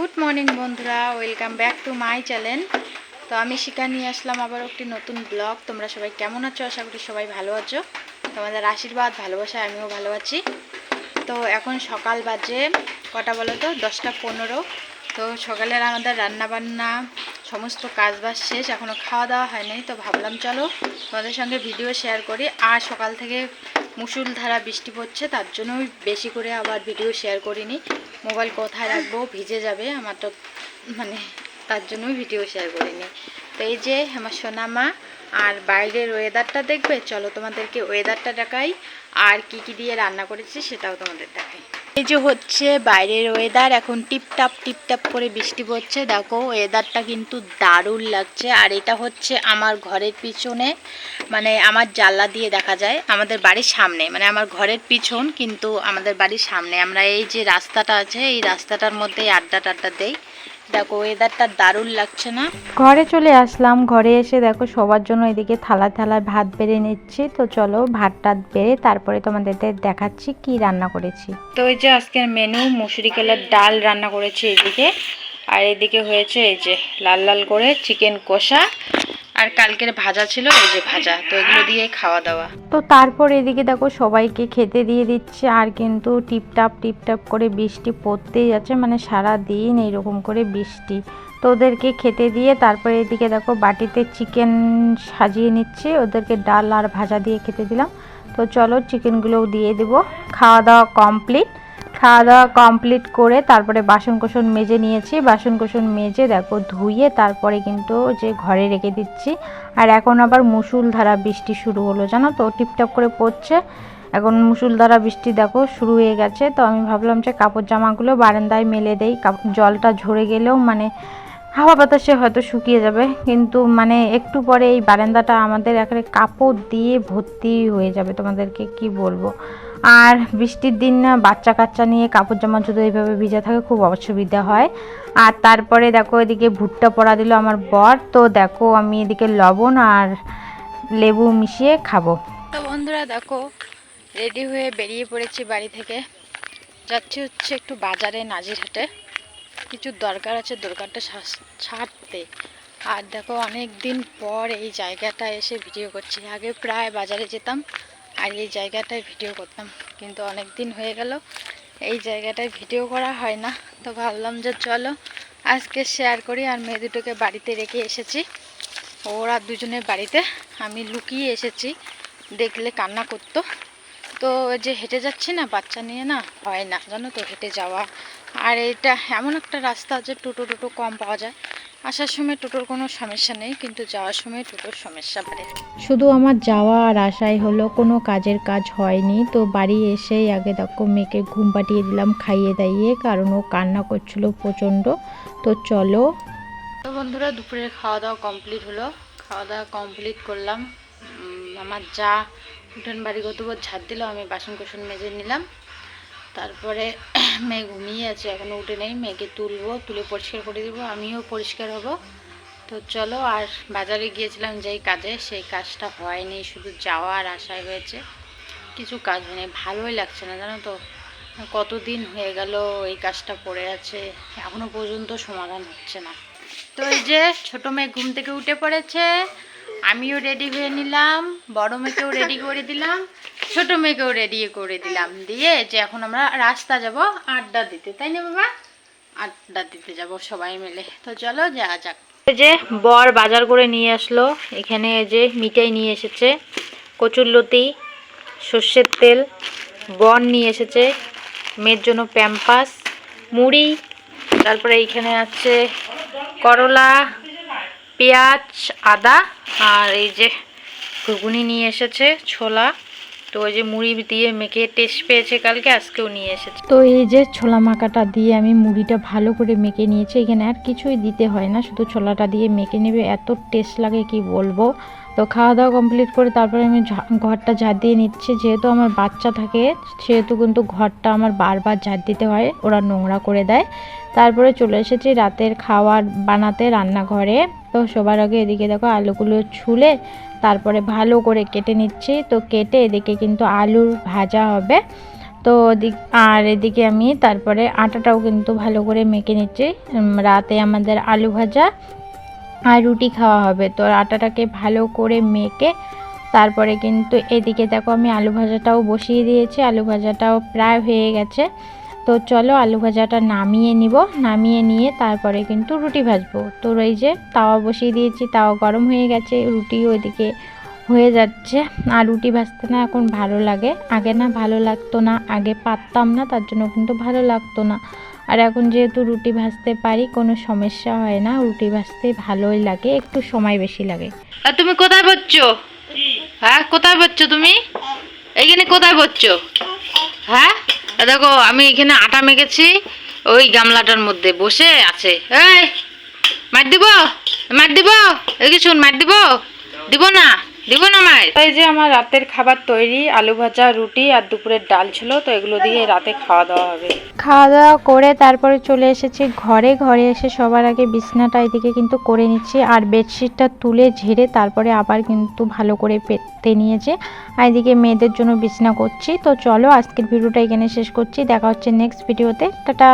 Good morning বন্ধুরা, welcome back to my channel. তো আমি শিখা নিয়ে আসলাম আবার একটি নতুন ব্লগ। তোমরা সবাই কেমন আছো? আশা করি সবাই ভালো আছো। তোমাদের আশীর্বাদ ভালোবাসায় আমিও ভালো আছি। তো এখন সকাল বাজে কটা বলো তো? 10:15। তো সকালের আমাদের রান্নাবান্না সমস্ত কাজবাজ শেষ, এখনও খাওয়া দাওয়া হয়নি। তো ভাবলাম চলো তোমাদের সঙ্গে ভিডিও শেয়ার করি। আর সকাল থেকে মুষলধারা বৃষ্টি পড়ছে, তার জন্যই বেশি করে আবার ভিডিও শেয়ার করিনি। মোবাইল কোথায় রাখবো, ভিজে যাবে আমার, তো তার জন্যই ভিডিও শেয়ার করিনি। তো এই যে আমার সোনামা, আর বাইরের ওয়েদারটা দেখবে, চলো তোমাদেরকে ওয়েদারটা দেখাই আর কি কি দিয়ে রান্না করেছি সেটাও তোমাদের দেখাই। এই যে হচ্ছে বাইরের ওয়েদার, এখন টিপটাপ করে বৃষ্টি পড়ছে। দেখো ওয়েদারটা কিন্তু দারুণ লাগছে। আর এটা হচ্ছে আমার ঘরের পিছনে, মানে আমার জানলা দিয়ে দেখা যায় আমাদের বাড়ির সামনে, মানে আমার ঘরের পিছন কিন্তু আমাদের বাড়ির সামনে। আমরা এই যে রাস্তাটা আছে, এই রাস্তাটার মধ্যে আড্ডা দেই। দেখো ওয়েদারটা দারুণ লাগছে না? ঘরে চলে আসলাম। ঘরে এসে দেখো সবার জন্য এদিকে থালায় ভাত বেড়ে নিচ্ছি। তো চলো ভাতটা বেড়ে তারপরে তোমাদের দেখাচ্ছি কি রান্না করেছি। তো এই যে আজকের মেনু মুসুরি কলার ডাল রান্না করেছি এদিকে, আর এদিকে হয়েছে এই যে লাল করে চিকেন কষা, আর কালকের ভাজা ছিল, এই যে ভাজা। তো এগুলো দিয়ে খাওয়া দাওয়া। তো তারপর এদিকে দেখো সবাইকে খেতে দিয়ে দিচ্ছে। আর কিন্তু টিপটাপ করে বৃষ্টি পড়তেই যাচ্ছে, মানে সারা দিন এইরকম করে বৃষ্টি। তো ওদেরকে খেতে দিয়ে তারপরে এদিকে দেখো বাটিতে চিকেন সাজিয়ে নিচ্ছে, ওদেরকে ডাল আর ভাজা দিয়ে খেতে দিলাম। তো চলো চিকেনগুলোও দিয়ে দেবো। খাওয়া দাওয়া কমপ্লিট করে তারপরে বাসন মেজে নিয়েছি। বাসন মেজে দেখো ধুয়ে তারপরে কিন্তু যে ঘরে রেখে দিচ্ছি। আর এখন আবার মুষলধারা বৃষ্টি শুরু হলো, জানো তো, টিপটাপ করে পড়ছে। এখন মুষলধারা বৃষ্টি দেখো শুরু হয়ে গেছে। তো আমি ভাবলাম যে কাপড় জামাগুলো বারান্দায় মেলে দেই, জলটা ঝরে গেলেও মানে হাওয়া বাতাসে হয়তো শুকিয়ে যাবে, কিন্তু মানে একটু পরে এই বারান্দাটা আমাদের একেবারে কাপড় দিয়ে ভর্তি হয়ে যাবে, তোমাদেরকে কি বলবো। আর বৃষ্টির দিন না, বাচ্চা কাচ্চা নিয়ে কাপড় জামা যদি এইভাবে ভিজে থাকে খুব অসুবিধা হয়। আর তারপরে দেখো এদিকে ভুট্টা পোড়া দিল আমার বর। তো দেখো আমি এদিকে লবণ আর লেবু মিশিয়ে খাবো। তো বন্ধুরা দেখো রেডি হয়ে বেরিয়ে পড়েছি বাড়ি থেকে। যাচ্ছি হচ্ছে একটু বাজারে, নাজিরহাটে কিছু দরকার আছে, দরকারটা ছাড়তে। আর দেখো অনেক দিন পর এই জায়গাটা এসে ভিডিও করছি। আগে প্রায় বাজারে যেতাম আর এই জায়গাটায় ভিডিও করতাম, কিন্তু অনেক দিন হয়ে গেল এই জায়গাটায় ভিডিও করা হয় না। তো ভাবলাম যে চলো আজকে শেয়ার করি। আর মেয়ে দুটোকে বাড়িতে রেখে এসেছি, ওরা দুজনের বাড়িতে, আমি লুকিয়ে এসেছি, দেখলে কান্না করতো। তো যে হেঁটে যাচ্ছি না বাচ্চা নিয়ে, না হয় না জানো তো হেঁটে যাওয়া। আর এটা এমন একটা রাস্তা যে টোটো কম পাওয়া যায়। আসার সময় টোটোর কোনো সমস্যা নেই, কিন্তু যাওয়ার সময় টোটোর সমস্যা বাড়ে। শুধু আমার যাওয়া আর আসাই হলো, কোনো কাজের কাজ হয়নি। তো বাড়ি এসেই আগে দেখো মেয়েকে ঘুম পাঠিয়ে দিলাম খাইয়ে দাইয়ে, কারণ ও কান্না করছিল প্রচণ্ড। তো চলো। তো বন্ধুরা দুপুরের খাওয়া দাওয়া কমপ্লিট হলো, খাওয়া দাওয়া কমপ্লিট করলাম। আমার যা উঠান বাড়ি গতবার ঝাড় দিল, আমি বাসন মেজে নিলাম। তারপরে মেয়ে ঘুমিয়ে আছে, এখনও উঠে নেই। মেয়েকে তুলবো, তুলে পরিষ্কার করে দেবো, আমিও পরিষ্কার হব। তো চলো। আর বাজারে গিয়েছিলাম যেই কাজে, সেই কাজটা হয়নি, শুধু যাওয়া আর আসায় হয়েছে, কিছু কাজ হয়নি। ভালোই লাগছে না জানো তো, কতদিন হয়ে গেল এই কাজটা পড়ে আছে, এখনও পর্যন্ত সমাধান হচ্ছে না। তো এই যে ছোটো মেয়ে ঘুম থেকে উঠে পড়েছে, আমিও রেডি হয়ে নিলাম, বড় মেয়েকেও রেডি করে দিলাম, ছোট মেয়েকেও রেডি করে দিলাম, দিয়ে যে এখন আমরা রাস্তা যাব আড্ডা দিতে, তাই না বাবা? আড্ডা দিতে যাব সবাই মিলে। তো চলো যাওয়া যাক। এই যে বর বাজার করে নিয়ে আসলো, এখানে এই যে মিঠাই নিয়ে এসেছে, কচুরলতি, সর্ষের তেল, বন নিয়ে এসেছে, মেয়ের জন্য প্যাম্পাস, মুড়ি, তারপরে এইখানে আছে করলা, পেঁয়াজ, আদা, আর এই যে ঘুগনি নিয়ে এসেছে, ছোলা। তো ওই যে মুড়ি দিয়ে মেখে টেস্ট পেয়েছে কালকে, আজকেও নিয়ে এসেছে। তো এই যে ছোলা মাখাটা দিয়ে আমি মুড়িটা ভালো করে মেখে নিয়েছি। এখানে আর কিছুই দিতে হয় না, শুধু ছোলাটা দিয়ে মেখে নেবে, এত টেস্ট লাগে কি বলবো। তো খাওয়া দাওয়া কমপ্লিট করে তারপরে আমি ঘরটা ঝাড় দিয়ে নিচ্ছি। যেহেতু আমার বাচ্চা থাকে সেহেতু কিন্তু ঘরটা আমার বারবার ঝাড় দিতে হয়, ওরা নোংরা করে দেয়। তারপরে চলে এসেছি রাতের খাবার বানাতে রান্নাঘরে। তো সবার আগে এদিকে দেখো আলুগুলো ছুলে তারপরে ভালো করে কেটে নিচ্ছি। তো কেটে এদিকে কিন্তু আলুর ভাজা হবে। তো আর এদিকে আমি তারপরে আটাটাও কিন্তু ভালো করে মেখে নিচ্ছি। রাতে আমাদের আলু ভাজা আর রুটি খাওয়া হবে, তো আটাটাকে ভালো করে মেখে তারপরে কিন্তু এদিকে দেখো আমি আলু ভাজাটাও বসিয়ে দিয়েছি। আলু ভাজাটাও প্রায় হয়ে গেছে। তো চলো আলু ভাজাটা নামিয়ে নিব, নামিয়ে নিয়ে তারপরে কিন্তু রুটি ভাজবো। তো এই যে তাওয়া বসিয়ে দিয়েছি, তাওয়া গরম হয়ে গেছে, রুটি ওইদিকে হয়ে যাচ্ছে। আর রুটি ভাজতে না এখন ভালো লাগে, আগে না ভালো লাগতো না, আগে পারতাম না, তার জন্য কিন্তু ভালো লাগতো না। আর এখন যেহেতু রুটি ভাজতে পারি কোনো সমস্যা হয় না, রুটি ভাজতে ভালোই লাগে, একটু সময় বেশি লাগে। আর তুমি কোথায় বসছো? হ্যাঁ কোথায় বসছো তুমি? এইখানে কোথায় বসছো? হ্যাঁ দেখো আমি এখানে আটা মেখেছি, ওই গামলাটার মধ্যে বসে আছে। এই মার দিব, মার দিব, এদিকে শুন, মার দিব, দিব না, দিব না মার। এই যে আমার রাতের খাবার তৈরি, আলু ভাজা, রুটি আর দুপুরের ডাল ছিল, তো এগুলো দিয়ে রাতে খাওয়া দাওয়া হবে। খাওয়া দাওয়া করে তারপরে চলে এসেছি ঘরে। ঘরে এসে সবার আগে বিছনাটা এদিকে কিন্তু করে নিচ্ছি, আর বেডশিটটা তুলে ঝেড়ে তারপরে আবার কিন্তু ভালো করে পেতে নিয়েছে। আর এদিকে মেয়েদের জন্য বিছনা করছি। তো চলো আজকের ভিডিওটা এখানে শেষ করছি, দেখা হচ্ছে নেক্সট ভিডিওতে। টাটা।